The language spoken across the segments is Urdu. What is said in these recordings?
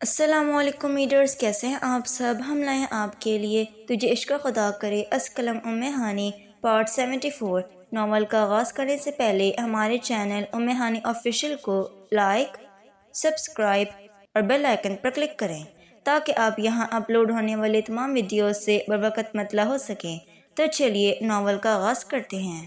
السلام علیکم ریڈرز، کیسے ہیں آپ سب؟ ہم لائے ہیں آپ کے لیے تجھے عشق خدا کرے از قلم ہانی پارٹ 74۔ ناول کا آغاز کرنے سے پہلے ہمارے چینل ہانی آفیشیل کو لائک، سبسکرائب اور بیل آئیکن پر کلک کریں تاکہ آپ یہاں اپلوڈ ہونے والے تمام ویڈیوز سے بروقت مطلع ہو سکیں۔ تو چلیے ناول کا آغاز کرتے ہیں۔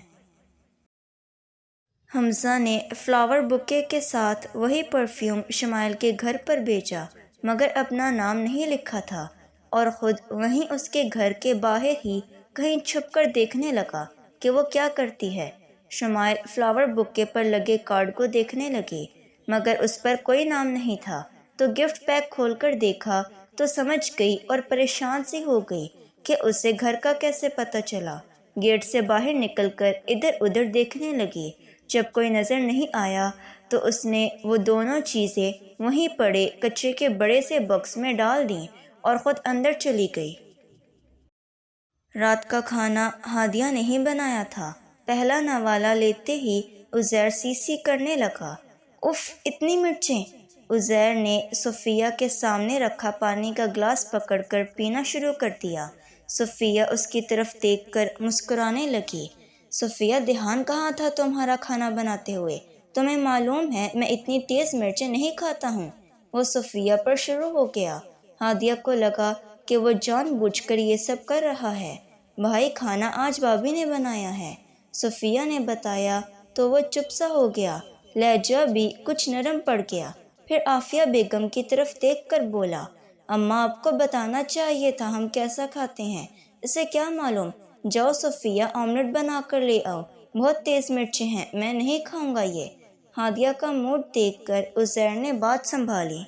حمزہ نے فلاور بوکے کے ساتھ وہی پرفیوم شمائل کے گھر پر بھیجا، مگر اپنا نام نہیں لکھا تھا، اور خود وہیں اس کے گھر کے باہر ہی کہیں چھپ کر دیکھنے لگا کہ وہ کیا کرتی ہے۔ شمائل فلاور بوکے پر لگے کارڈ کو دیکھنے لگی، مگر اس پر کوئی نام نہیں تھا۔ تو گفٹ پیک کھول کر دیکھا تو سمجھ گئی اور پریشان سی ہو گئی کہ اسے گھر کا کیسے پتہ چلا۔ گیٹ سے باہر نکل کر ادھر ادھر دیکھنے لگی۔ جب کوئی نظر نہیں آیا تو اس نے وہ دونوں چیزیں وہیں پڑے کچرے کے بڑے سے باکس میں ڈال دیں اور خود اندر چلی گئی۔ رات کا کھانا ہادیہ نے ہی بنایا تھا۔ پہلا نوالا لیتے ہی عزیر سی سی کرنے لگا۔ اف، اتنی مرچیں! عزیر نے صفیہ کے سامنے رکھا پانی کا گلاس پکڑ کر پینا شروع کر دیا۔ صفیہ اس کی طرف دیکھ کر مسکرانے لگی۔ صفیہ، دھیان کہاں تھا تمہارا کھانا بناتے ہوئے؟ تمہیں معلوم ہے میں اتنی تیز مرچیں نہیں کھاتا ہوں۔ وہ صفیہ پر شروع ہو گیا۔ ہادیہ کو لگا کہ وہ جان بوجھ کر یہ سب کر رہا ہے۔ بھائی، کھانا آج بھابھی نے بنایا ہے، صفیہ نے بتایا تو وہ چپ سا ہو گیا۔ لہجہ بھی کچھ نرم پڑ گیا۔ پھر عافیہ بیگم کی طرف دیکھ کر بولا، اماں آپ کو بتانا چاہیے تھا ہم کیسا کھاتے ہیں، اسے کیا معلوم؟ جاؤ صفیہ، آملیٹ بنا کر لے آؤ، بہت تیز مرچیں ہیں، میں نہیں کھاؤں گا یہ۔ ہادیہ کا موڈ دیکھ کر عزیر نے بات سنبھالی،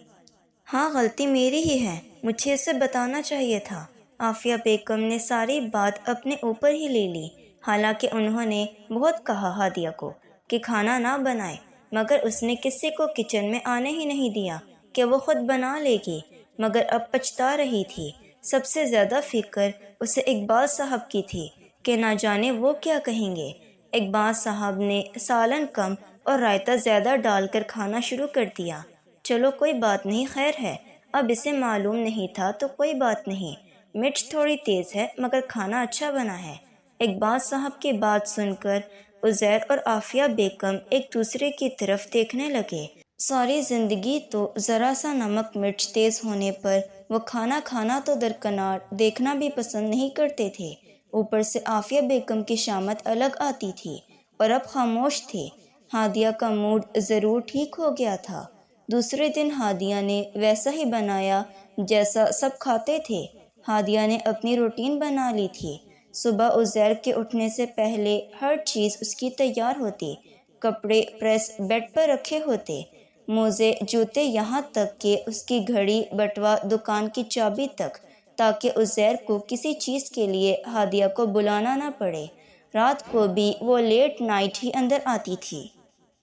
ہاں غلطی میری ہی ہے، مجھے اسے بتانا چاہیے تھا۔ عافیہ بیگم نے ساری بات اپنے اوپر ہی لے لی۔ حالانکہ انہوں نے بہت کہا ہادیہ کو کہ کھانا نہ بنائے، مگر اس نے کسی کو کچن میں آنے ہی نہیں دیا کہ وہ خود بنا لے گی، مگر اب پچھتا رہی تھی۔ سب سے زیادہ فکر اسے اقبال صاحب کی تھی کہ نہ جانے وہ کیا کہیں گے۔ اقبال صاحب نے سالن کم اور رائتہ زیادہ ڈال کر کھانا شروع کر دیا۔ چلو کوئی بات نہیں، خیر ہے، اب اسے معلوم نہیں تھا تو کوئی بات نہیں، مرچ تھوڑی تیز ہے مگر کھانا اچھا بنا ہے۔ اقبال صاحب کی بات سن کر عزیر اور عافیہ بیگم ایک دوسرے کی طرف دیکھنے لگے۔ ساری زندگی تو ذرا سا نمک مرچ تیز ہونے پر وہ کھانا تو درکنار دیکھنا بھی پسند نہیں کرتے تھے۔ اوپر سے عافیہ بیگم کی شامت الگ آتی تھی اور اب خاموش تھے۔ ہادیہ کا موڈ ضرور ٹھیک ہو گیا تھا۔ دوسرے دن ہادیہ نے ویسا ہی بنایا جیسا سب کھاتے تھے۔ ہادیہ نے اپنی روٹین بنا لی تھی۔ صبح عزیر کے اٹھنے سے پہلے ہر چیز اس کی تیار ہوتی، کپڑے پریس بیڈ پر رکھے ہوتے، موزے جوتے، یہاں تک کہ اس کی گھڑی بٹوا دکان کی چابی تک، تاکہ عزیر کو کسی چیز کے لیے ہادیہ کو بلانا نہ پڑے۔ رات کو بھی وہ لیٹ نائٹ ہی اندر آتی تھی۔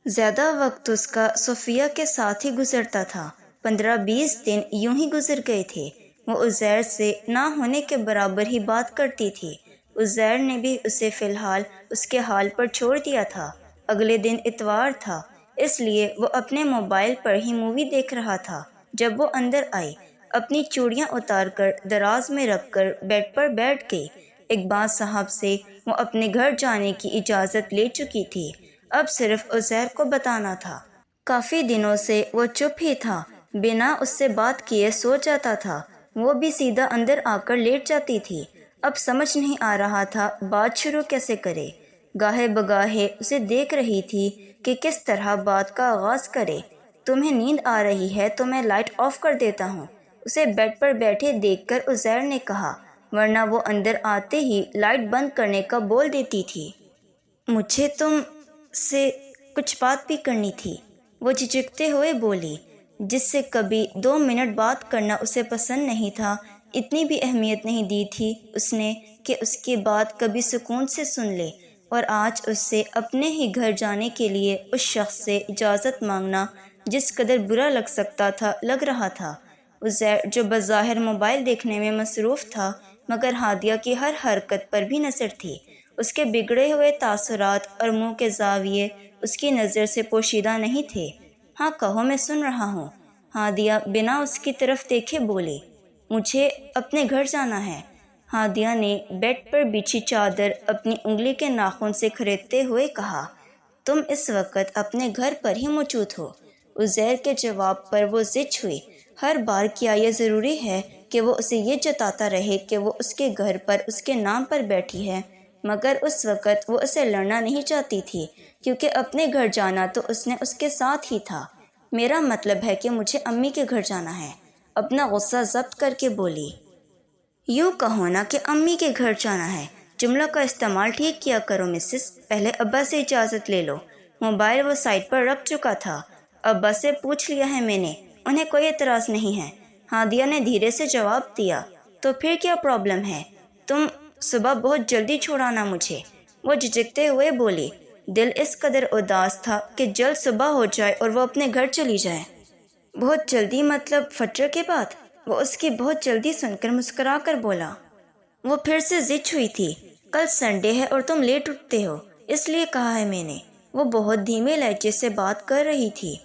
زیادہ وقت اس کا صفیہ کے ساتھ ہی گزرتا تھا۔ 15-20 دن یوں ہی گزر گئے تھے۔ وہ عزیر سے نہ ہونے کے برابر ہی بات کرتی تھی۔ عزیر نے بھی اسے فی الحال اس کے حال پر چھوڑ دیا تھا۔ اگلے دن اتوار تھا، اس لیے وہ اپنے موبائل پر ہی مووی دیکھ رہا تھا۔ جب وہ اندر آئی، اپنی چوڑیاں اتار کر دراز میں رکھ کر بیڈ پر بیٹھ گئی۔ اقبال صاحب سے وہ اپنے گھر جانے کی اجازت لے چکی تھی، اب صرف عزیر کو بتانا تھا۔ کافی دنوں سے وہ چپ ہی تھا، بنا اس سے بات کیے سو جاتا تھا، وہ بھی سیدھا اندر آ کر لیٹ جاتی تھی۔ اب سمجھ نہیں آ رہا تھا بات شروع کیسے کرے۔ گاہے بگاہے اسے دیکھ رہی تھی کہ کس طرح بات کا آغاز کرے۔ تمہیں نیند آ رہی ہے تو میں لائٹ آف کر دیتا ہوں، اسے بیڈ پر بیٹھے دیکھ کر عزیر نے کہا، ورنہ وہ اندر آتے ہی لائٹ بند کرنے کا بول دیتی تھی۔ مجھے تم سے کچھ بات بھی کرنی تھی، وہ جھجکتے ہوئے بولی، جس سے کبھی 2 منٹ بات کرنا اسے پسند نہیں تھا۔ اتنی بھی اہمیت نہیں دی تھی اس نے کہ اس کی بات کبھی سکون سے سن لے، اور آج اس سے اپنے ہی گھر جانے کے لیے اس شخص سے اجازت مانگنا جس قدر برا لگ سکتا تھا لگ رہا تھا۔ عزیر جو بظاہر موبائل دیکھنے میں مصروف تھا، مگر ہادیہ کی ہر حرکت پر بھی نظر تھی۔ اس کے بگڑے ہوئے تاثرات اور منہ کے زاویے اس کی نظر سے پوشیدہ نہیں تھے۔ ہاں کہو، میں سن رہا ہوں۔ ہادیہ بنا اس کی طرف دیکھے بولی، مجھے اپنے گھر جانا ہے۔ ہادیہ نے بیڈ پر بچھی چادر اپنی انگلی کے ناخن سے کھریدتے ہوئے کہا، تم اس وقت اپنے گھر پر ہی موجود ہو۔ عزیر کے جواب پر وہ ضد ہوئی۔ ہر بار کیا یہ ضروری ہے کہ وہ اسے یہ جتاتا رہے کہ وہ اس کے گھر پر اس کے نام پر بیٹھی ہے؟ مگر اس وقت وہ اسے لڑنا نہیں چاہتی تھی، کیونکہ اپنے گھر جانا تو اس نے اس کے ساتھ ہی تھا۔ میرا مطلب ہے کہ مجھے امی کے گھر جانا ہے، اپنا غصہ ضبط کر کے بولی۔ یوں کہو نا کہ امی کے گھر جانا ہے، جملہ کا استعمال ٹھیک کیا کرو مسز، پہلے ابا سے اجازت لے لو۔ موبائل وہ سائڈ پر رکھ چکا تھا۔ ابا سے پوچھ لیا ہے میں نے، انہیں کوئی اعتراض نہیں ہے۔ ہادیہ نے دھیرے سے جواب دیا۔ تو پھر کیا پرابلم ہے؟ تم صبح بہت جلدی چھوڑانا مجھے، وہ جھجکتے ہوئے بولی۔ دل اس قدر اداس تھا کہ جلد صبح ہو جائے اور وہ اپنے گھر چلی جائے۔ بہت جلدی مطلب فجر کے بعد؟ وہ اس کی بہت جلدی سن کر مسکرا کر بولا۔ وہ پھر سے ضد ہوئی تھی۔ کل سنڈے ہے اور تم لیٹ اٹھتے ہو، اس لیے کہا ہے میں نے۔ وہ بہت دھیمے لہجے سے بات کر رہی تھی۔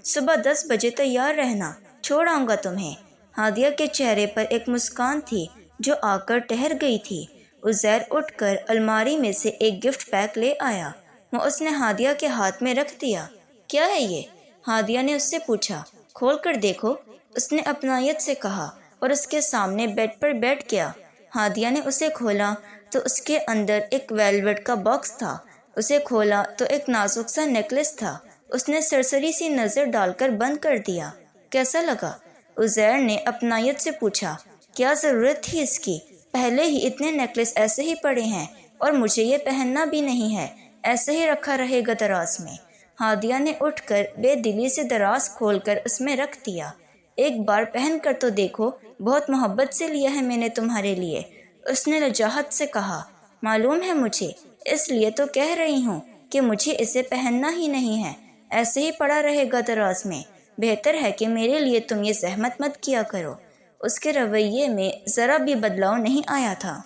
صبح 10 بجے تیار رہنا، چھوڑ آؤں گا تمہیں۔ ہادیہ کے چہرے پر ایک مسکان تھی جو آ کر ٹھہر گئی تھی۔ عزیر اٹھ کر الماری میں سے ایک گفٹ پیک لے آیا۔ وہ اس نے ہادیہ کے ہاتھ میں رکھ دیا۔ کیا ہے یہ؟ ہادیہ نے اس سے پوچھا۔ کھول کر دیکھو، اس نے اپنائیت سے کہا اور اس کے سامنے بیڈ پر بیٹھ گیا۔ ہادیہ نے اسے کھولا تو اس کے اندر ایک ویلویٹ کا باکس تھا۔ اسے کھولا تو ایک نازک سا نیکلس تھا۔ اس نے سرسری سی نظر ڈال کر بند کر دیا۔ کیسا لگا؟ عزیر نے اپنائیت سے پوچھا۔ کیا ضرورت تھی اس کی؟ پہلے ہی اتنے نیکلس ایسے ہی پڑے ہیں اور مجھے یہ پہننا بھی نہیں ہے، ایسے ہی رکھا رہے گا دراز میں۔ ہادیہ نے اٹھ کر بے دلی سے دراز کھول کر اس میں رکھ دیا۔ ایک بار پہن کر تو دیکھو، بہت محبت سے لیا ہے میں نے تمہارے لیے، اس نے لجاجت سے کہا۔ معلوم ہے مجھے، اس لیے تو کہہ رہی ہوں کہ مجھے اسے پہننا ہی نہیں ہے، ایسے ہی پڑا رہے گا دراز میں۔ بہتر ہے کہ میرے لیے تم یہ زحمت مت کیا کرو۔ اس کے رویے میں ذرا بھی بدلاؤ نہیں آیا تھا۔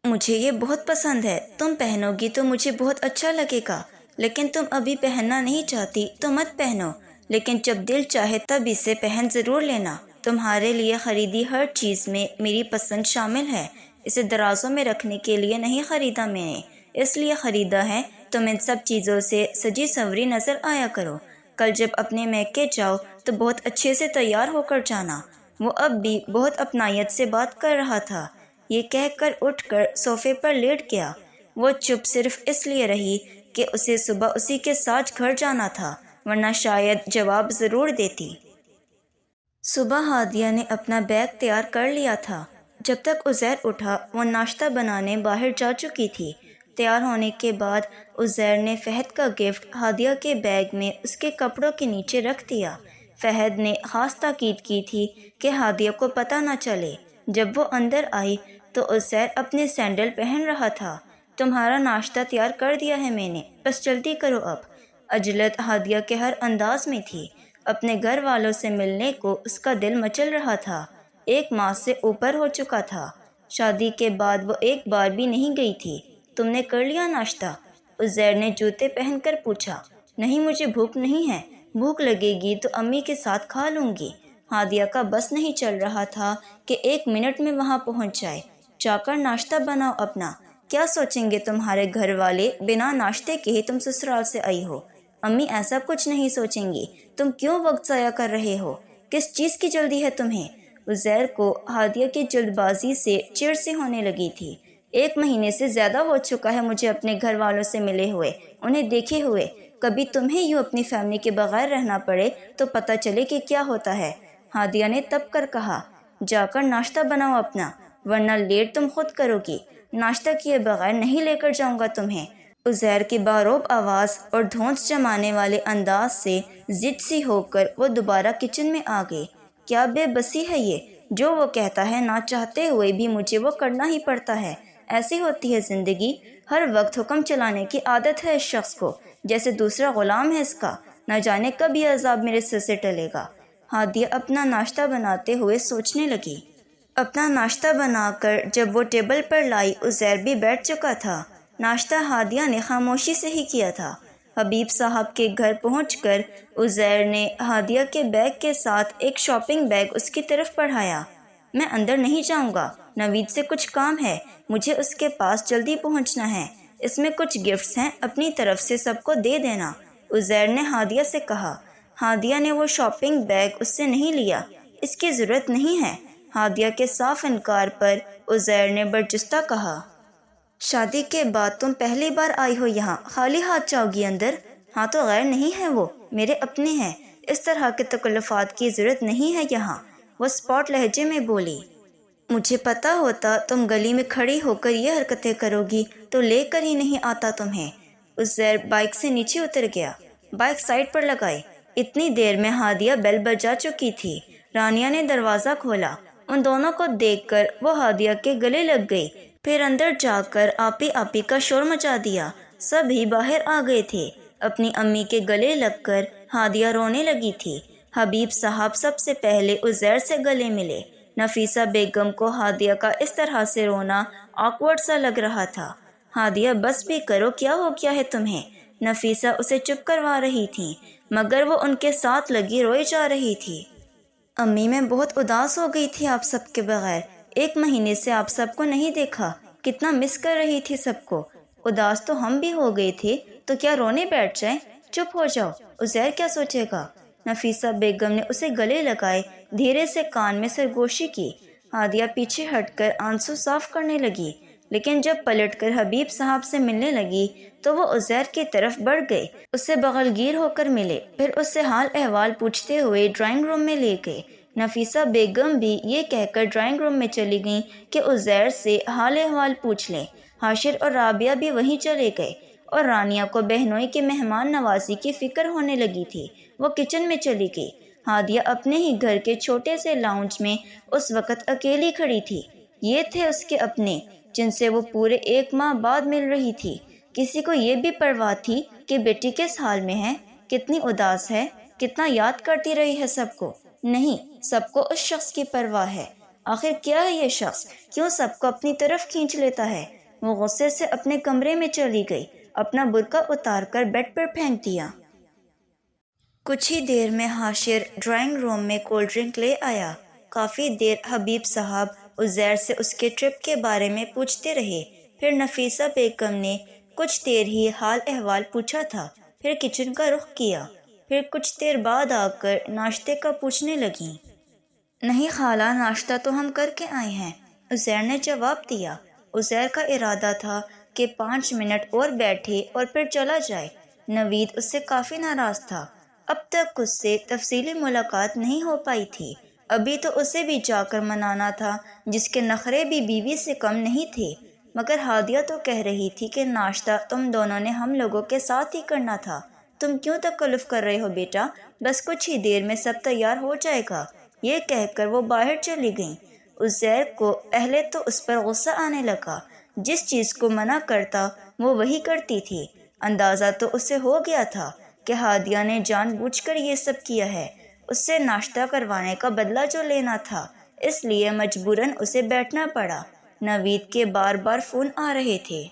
مجھے یہ بہت پسند ہے، تم پہنو گی تو مجھے بہت اچھا لگے گا، لیکن تم ابھی پہننا نہیں چاہتی تو مت پہنو، لیکن جب دل چاہے تب اسے پہن ضرور لینا۔ تمہارے لیے خریدی ہر چیز میں میری پسند شامل ہے، اسے درازوں میں رکھنے کے لیے نہیں خریدا میں نے، اس لیے خریدا ہے تم ان سب چیزوں سے سجی سنوری نظر آیا کرو۔ کل جب اپنے میکے جاؤ تو بہت اچھے سے تیار ہو کر جانا۔ وہ اب بھی بہت اپنائیت سے بات کر رہا تھا۔ یہ کہہ کر اٹھ کر صوفے پر لیٹ گیا۔ وہ چپ صرف اس لیے رہی کہ اسے صبح اسی کے ساتھ گھر جانا تھا، ورنہ شاید جواب ضرور دیتی۔ صبح ہادیہ نے اپنا بیگ تیار کر لیا تھا۔ جب تک عزیر اٹھا وہ ناشتہ بنانے باہر جا چکی تھی۔ تیار ہونے کے بعد عزیر نے فہد کا گفٹ ہادیہ کے بیگ میں اس کے کپڑوں کے نیچے رکھ دیا۔ فہد نے خاص تاکید کی تھی کہ ہادیہ کو پتہ نہ چلے۔ جب وہ اندر آئی تو عزیر اپنے سینڈل پہن رہا تھا۔ تمہارا ناشتہ تیار کر دیا ہے میں نے، بس جلدی کرو اب۔ عجلت ہادیہ کے ہر انداز میں تھی۔ اپنے گھر والوں سے ملنے کو اس کا دل مچل رہا تھا۔ 1 ماہ سے اوپر ہو چکا تھا۔ شادی کے بعد وہ ایک بار بھی نہیں گئی تھی۔ تم نے کر لیا ناشتہ؟ عزیر نے جوتے پہن کر پوچھا۔ نہیں، مجھے بھوک نہیں ہے، بھوک لگے گی تو امی کے ساتھ کھا لوں گی۔ ہادیہ کا بس نہیں چل رہا تھا کہ 1 منٹ میں وہاں پہنچ جائے۔ جا کر ناشتہ بناؤ اپنا، کیا سوچیں گے تمہارے گھر والے بنا ناشتے کے ہی تم سسرال سے آئی ہو؟ امی ایسا کچھ نہیں سوچیں گی، تم کیوں وقت ضائع کر رہے ہو؟ کس چیز کی جلدی ہے تمہیں؟ عزیر کو ہادیہ کی جلد بازی سے چڑ سی ہونے لگی تھی۔ 1 مہینے سے زیادہ ہو چکا ہے مجھے اپنے گھر والوں سے ملے ہوئے، انہیں دیکھے ہوئے۔ کبھی تمہیں یوں اپنی فیملی کے بغیر رہنا پڑے تو پتہ چلے کہ کیا ہوتا ہے۔ ہادیہ نے تب کر کہا۔ جا کر ناشتہ بناؤ اپنا، ورنہ لیٹ تم خود کرو گی۔ ناشتہ کیے بغیر نہیں لے کر جاؤں گا تمہیں۔ عزیر کی باروب آواز اور دھونس جمانے والے انداز سے ضد سی ہو کر وہ دوبارہ کچن میں آ گئی۔ کیا بے بسی ہے یہ، جو وہ کہتا ہے نہ چاہتے ہوئے بھی مجھے وہ کرنا ہی پڑتا ہے۔ ایسی ہوتی ہے زندگی، ہر وقت حکم چلانے کی عادت ہے اس شخص کو، جیسے دوسرا غلام ہے اس کا۔ نہ جانے کب یہ عذاب میرے سر سے ٹلے گا۔ ہادیہ اپنا ناشتہ بناتے ہوئے سوچنے لگی۔ اپنا ناشتہ بنا کر جب وہ ٹیبل پر لائی، عزیر بھی بیٹھ چکا تھا۔ ناشتہ ہادیہ نے خاموشی سے ہی کیا تھا۔ حبیب صاحب کے گھر پہنچ کر عزیر نے ہادیہ کے بیگ کے ساتھ ایک شاپنگ بیگ اس کی طرف بڑھایا۔ میں اندر نہیں جاؤں گا، نوید سے کچھ کام ہے، مجھے اس کے پاس جلدی پہنچنا ہے۔ اس میں کچھ گفٹس ہیں، اپنی طرف سے سب کو دے دینا، عزیر نے ہادیہ سے کہا۔ ہادیہ نے وہ شاپنگ بیگ اس سے نہیں لیا، اس کی ضرورت نہیں ہے۔ ہادیہ کے صاف انکار پر عزیر نے برجستہ کہا، شادی کے بعد تم پہلی بار آئی ہو یہاں، خالی ہاتھ جاؤ گی اندر؟ ہاں تو غیر نہیں ہے، وہ میرے اپنے ہیں، اس طرح کے تکلفات کی ضرورت نہیں ہے یہاں، وہ اسپاٹ لہجے میں بولی۔ مجھے پتا ہوتا تم گلی میں کھڑی ہو کر یہ حرکتیں کرو گی تو لے کر ہی نہیں آتا تمہیں۔ عزیر بائک سے نیچے اتر گیا، بائک سائڈ پر لگائی۔ اتنی دیر میں ہادیہ بیل بجا چکی تھی۔ رانیہ نے دروازہ کھولا، ان دونوں کو دیکھ کر وہ ہادیہ کے گلے لگ گئی، پھر اندر جا کر آپی آپی کا شور مچا دیا۔ سبھی باہر آ گئے تھے۔ اپنی امی کے گلے لگ کر ہادیہ رونے لگی تھی۔ حبیب صاحب سب سے پہلے عزیر سے گلے ملے۔ نفیسہ بیگم کو ہادیہ کا اس طرح سے رونا آکورڈ سا لگ رہا تھا۔ ہادیہ بس بھی کرو، کیا ہو گیا ہے تمہیں؟ نفیسہ اسے چپ کروا رہی تھی، مگر وہ ان کے ساتھ لگی روئی جا رہی تھی۔ امی میں بہت اداس ہو گئی تھی آپ سب کے بغیر، 1 مہینے سے آپ سب کو نہیں دیکھا، کتنا مس کر رہی تھی سب کو۔ اداس تو ہم بھی ہو گئے تھے، تو کیا رونے بیٹھ جائیں؟ چپ ہو جاؤ، عزیر کیا سوچے گا؟ نفیسہ بیگم نے اسے گلے لگائے، دھیرے سے کان میں سرگوشی کی۔ ہادیہ پیچھے ہٹ کر آنسو صاف کرنے لگی، لیکن جب پلٹ کر حبیب صاحب سے ملنے لگی تو وہ عزیر کی طرف بڑھ گئے، اس سے بغل گیر ہو کر ملے، پھر اس سے حال احوال پوچھتے ہوئے ڈرائنگ روم میں لے گئے۔ نفیسہ بیگم بھی یہ کہہ کر ڈرائنگ روم میں چلی گئیں کہ عزیر سے حال احوال پوچھ لیں۔ حاشر اور رابعہ بھی وہیں چلے گئے، اور رانیہ کو بہنوئی کے مہمان نوازی کی فکر ہونے لگی تھی، وہ کچن میں چلی گئی۔ ہادیہ اپنے ہی گھر کے چھوٹے سے لاؤنج میں اس وقت اکیلی کھڑی تھی۔ یہ تھے اس کے اپنے، جن سے وہ پورے 1 ماہ بعد مل رہی تھی۔ کسی کو یہ بھی پرواہ تھی کہ بیٹی کس حال میں ہے، کتنی اداس ہے، کتنا یاد کرتی رہی ہے سب کو؟ نہیں، سب کو اس شخص کی پرواہ ہے۔ آخر کیا ہے یہ شخص، کیوں سب کو اپنی طرف کھینچ لیتا ہے؟ وہ غصے سے اپنے کمرے میں چلی گئی، اپنا برقع اتار کر بیڈ پر پھینک دیا۔ کچھ ہی دیر میں حاشر ڈرائنگ روم میں کولڈ ڈرنک لے آیا۔ کافی دیر حبیب صاحب عزیر سے اس کے ٹرپ کے بارے میں پوچھتے رہے، پھر نفیسہ بیگم نے کچھ دیر ہی حال احوال پوچھا تھا، پھر کچن کا رخ کیا، پھر کچھ دیر بعد آ کر ناشتے کا پوچھنے لگیں۔ نہیں خالہ، ناشتہ تو ہم کر کے آئے ہیں، عزیر نے جواب دیا۔ عزیر کا ارادہ تھا کہ 5 منٹ اور بیٹھے اور پھر چلا جائے۔ نوید اس سے کافی ناراض تھا، اب تک اس سے تفصیلی ملاقات نہیں ہو پائی تھی۔ ابھی تو اسے بھی جا کر منانا تھا، جس کے نخرے بھی بیوی سے کم نہیں تھے، مگر ہادیہ تو کہہ رہی تھی کہ ناشتہ تم دونوں نے ہم لوگوں کے ساتھ ہی کرنا تھا، تم کیوں تکلف کر رہے ہو بیٹا، بس کچھ ہی دیر میں سب تیار ہو جائے گا۔ یہ کہہ کر وہ باہر چلی گئیں۔ عزیر کو پہلے تو اس پر غصہ آنے لگا، جس چیز کو منع کرتا وہ وہی کرتی تھی۔ اندازہ تو اسے ہو گیا تھا کہ ہادیہ نے جان بوجھ کر یہ سب کیا ہے، اس سے ناشتہ کروانے کا بدلہ جو لینا تھا، اس لیے مجبوراً اسے بیٹھنا پڑا۔ نوید کے بار بار فون آ رہے تھے۔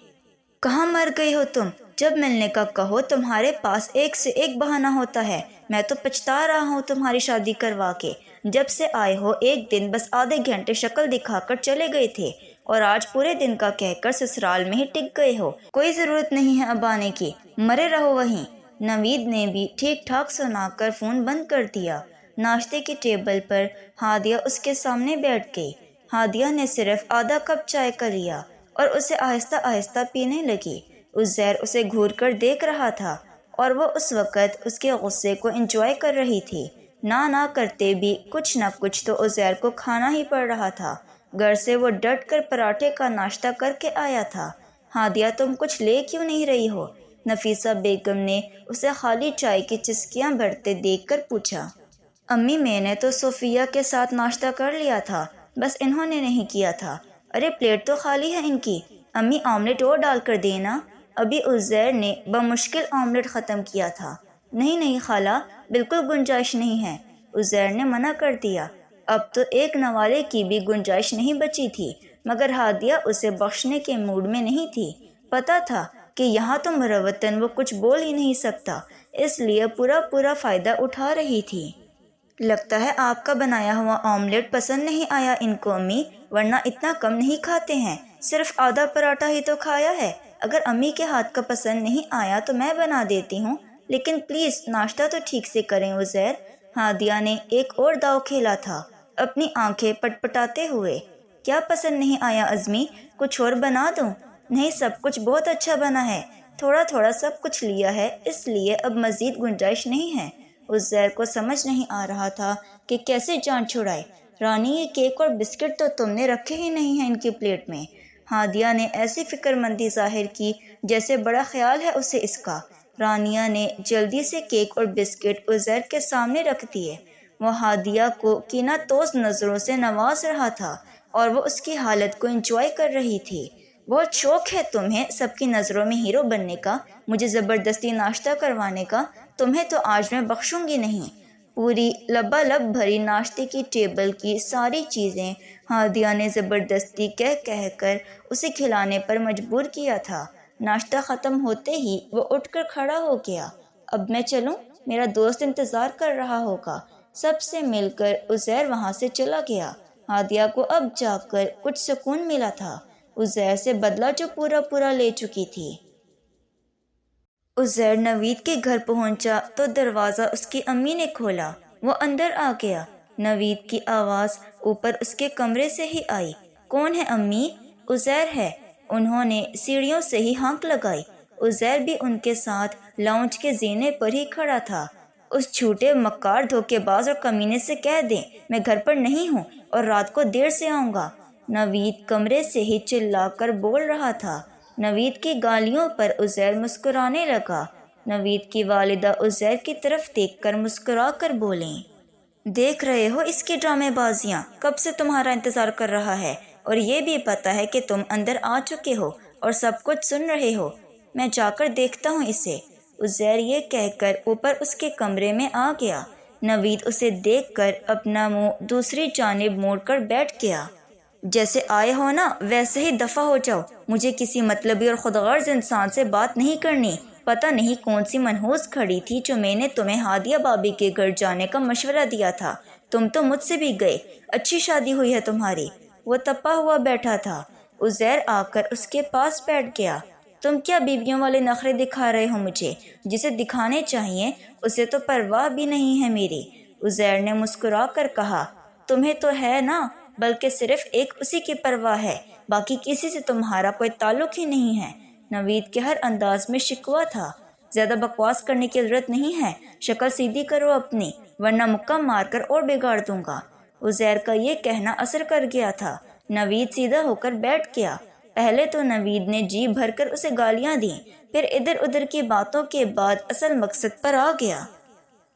کہاں مر گئی ہو تم؟ جب ملنے کا کہو تمہارے پاس ایک سے ایک بہانہ ہوتا ہے۔ میں تو پچھتا رہا ہوں تمہاری شادی کروا کے، جب سے آئے ہو ایک دن بس آدھے گھنٹے شکل دکھا کر چلے گئے تھے، اور آج پورے دن کا کہہ کر سسرال میں ہی ٹک گئے ہو۔ کوئی ضرورت نہیں ہے اب آنے کی، مرے رہو وہیں۔ نوید نے بھی ٹھیک ٹھاک سنا کر فون بند کر دیا۔ ناشتے کی ٹیبل پر ہادیہ اس کے سامنے بیٹھ گئی۔ ہادیہ نے صرف آدھا کپ چائے کا لیا اور اسے آہستہ آہستہ پینے لگی۔ عزیر اسے گھور کر دیکھ رہا تھا، اور وہ اس وقت اس کے غصے کو انجوائے کر رہی تھی۔ نہ کرتے بھی کچھ نہ کچھ تو عزیر کو کھانا ہی پڑ رہا تھا۔ گھر سے وہ ڈٹ کر پراٹھے کا ناشتہ کر کے آیا تھا۔ ہادیہ تم کچھ لے کیوں نہیں رہی ہو؟ نفیسہ بیگم نے اسے خالی چائے کی چسکیاں بھرتے دیکھ کر پوچھا۔ امی میں نے تو صفیہ کے ساتھ ناشتہ کر لیا تھا، بس انہوں نے نہیں کیا تھا۔ ارے پلیٹ تو خالی ہے ان کی، امی آملیٹ اور ڈال کر دینا۔ ابھی عزیر نے بمشکل آملیٹ ختم کیا تھا۔ نہیں خالہ، بالکل گنجائش نہیں ہے، عزیر نے منع کر دیا۔ اب تو ایک نوالے کی بھی گنجائش نہیں بچی تھی، مگر ہادیہ اسے بخشنے کے موڈ میں نہیں تھی۔ پتہ تھا کہ یہاں تو مروتاً وہ کچھ بول ہی نہیں سکتا، اس لیے پورا فائدہ اٹھا رہی تھی۔ لگتا ہے آپ کا بنایا ہوا آملیٹ پسند نہیں آیا ان کو امی، ورنہ اتنا کم نہیں کھاتے ہیں، صرف آدھا پراٹھا ہی تو کھایا ہے۔ اگر امی کے ہاتھ کا پسند نہیں آیا تو میں بنا دیتی ہوں، لیکن پلیز ناشتہ تو ٹھیک سے کریں عزیر۔ ہادیہ نے ایک اور داؤ کھیلا تھا، اپنی آنکھیں پٹپٹاتے ہوئے۔ کیا پسند نہیں آیا عزمی؟ کچھ اور بنا دوں؟ نہیں، سب کچھ بہت اچھا بنا ہے، تھوڑا سب کچھ لیا ہے، اس لیے اب مزید گنجائش نہیں ہے۔ عزیر کو سمجھ نہیں آ رہا تھا کہ کیسے جان چھڑائے۔ رانی، یہ کیک اور بسکٹ تو تم نے رکھے ہی نہیں ہیں ان کی پلیٹ میں۔ ہادیہ نے ایسی فکر مندی ظاہر کی جیسے بڑا خیال ہے اسے اس کا۔ رانیہ نے جلدی سے کیک اور بسکٹ عزیر کے سامنے رکھ دیے۔ وہ ہادیہ کو کینہ توز نظروں سے نواز رہا تھا اور وہ اس کی حالت کو انجوائے کر رہی تھی۔ بہت شوق ہے تمہیں سب کی نظروں میں ہیرو بننے کا، مجھے زبردستی ناشتہ کروانے کا، تمہیں تو آج میں بخشوں گی نہیں۔ پوری لبالب بھری ناشتے کی ٹیبل کی ساری چیزیں ہادیہ نے زبردستی کہہ کر اسے کھلانے پر مجبور کیا تھا۔ ناشتہ ختم ہوتے ہی وہ اٹھ کر کھڑا ہو گیا۔ اب میں چلوں؟ میرا دوست انتظار کر رہا ہوگا۔ سب سے مل کر عزیر وہاں سے چلا گیا۔ ہادیہ کو اب جا کر کچھ سکون ملا تھا، عزیر سے بدلہ جو پورا لے چکی تھی۔ عزیر نوید کے گھر پہنچا تو دروازہ اس کی امی نے کھولا۔ وہ اندر آ گیا۔ نوید کی آواز اوپر اس کے کمرے سے ہی آئی۔ کون ہے امی؟ عزیر ہے۔ انہوں نے سیڑھیوں سے ہی ہانک لگائی۔ عزیر بھی ان کے ساتھ لاؤنج کے زینے پر ہی کھڑا تھا۔ اس جھوٹے مکار دھوکے باز اور کمینے سے کہہ دیں میں گھر پر نہیں ہوں اور رات کو دیر سے آؤں گا، نوید کمرے سے ہی چلا کر بول رہا تھا۔ نوید کی گالیوں پر عزیر مسکرانے لگا۔ نوید کی والدہ عزیر کی طرف دیکھ کر مسکرا کر بولیں، دیکھ رہے ہو اس کی ڈرامے بازیاں، کب سے تمہارا انتظار کر رہا ہے، اور یہ بھی پتا ہے کہ تم اندر آ چکے ہو اور سب کچھ سن رہے ہو۔ میں جا کر دیکھتا ہوں اسے۔ عزیر یہ کہہ کر اوپر اس کے کمرے میں آ گیا۔ نوید اسے دیکھ کر اپنا منہ دوسری جانب موڑ کر بیٹھ گیا۔ جیسے آئے ہو نا ویسے ہی دفع ہو جاؤ، مجھے کسی مطلبی اور خودغرض انسان سے بات نہیں کرنی۔ پتہ نہیں کون سی منحوس کھڑی تھی جو میں نے تمہیں ہادیہ بابی کے گھر جانے کا مشورہ دیا تھا، تم تو مجھ سے بھی گئے۔ اچھی شادی ہوئی ہے تمہاری۔ وہ تپا ہوا بیٹھا تھا۔ عزیر آ کر اس کے پاس بیٹھ گیا۔ تم کیا بیویوں والے نخرے دکھا رہے ہو مجھے؟ جسے دکھانے چاہیے اسے تو پرواہ بھی نہیں ہے میری۔ عزیر نے مسکرا کر کہا، تمہیں تو ہے نا، بلکہ صرف ایک اسی کی پرواہ ہے، باقی کسی سے تمہارا کوئی تعلق ہی نہیں ہے۔ نوید کے ہر انداز میں شکوہ تھا۔ زیادہ بکواس کرنے کی ضرورت نہیں ہے، شکل سیدھی کرو اپنی، ورنہ مکہ مار کر اور بگاڑ دوں گا۔ عزیر کا یہ کہنا اثر کر گیا تھا۔ نوید سیدھا ہو کر بیٹھ گیا۔ پہلے تو نوید نے جی بھر کر اسے گالیاں دیں، پھر ادھر ادھر کی باتوں کے بعد اصل مقصد پر آ گیا۔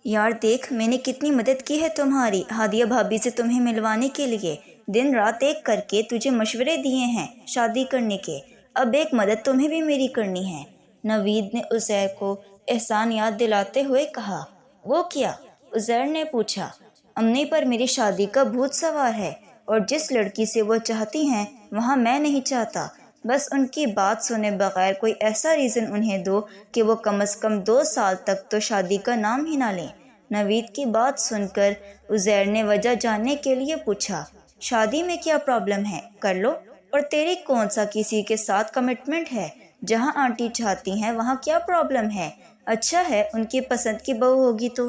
یار دیکھ، میں نے کتنی مدد کی ہے تمہاری ہادیہ بھابی سے تمہیں ملوانے کے لیے، دن رات ایک کر کے تجھے مشورے دیے ہیں شادی کرنے کے، اب ایک مدد تمہیں بھی میری کرنی ہے۔ نوید نے عزیر کو احسان یاد دلاتے ہوئے کہا۔ وہ کیا؟ عزیر نے پوچھا۔ امی پر میری شادی کا بھوت سوار ہے، اور جس لڑکی سے وہ چاہتی ہیں وہاں میں نہیں چاہتا، بس ان کی بات سنے بغیر کوئی ایسا ریزن انہیں دو کہ وہ کم از کم 2 سال تک تو شادی کا نام ہی نہ لیں۔ نوید کی بات سن کر عزیر نے وجہ جاننے کے لیے پوچھا، شادی میں کیا پرابلم ہے، کر لو، اور تیری کون سا کسی کے ساتھ کمٹمنٹ ہے؟ جہاں آنٹی چاہتی ہیں وہاں کیا پرابلم ہے؟ اچھا ہے ان کی پسند کی بہو ہوگی تو،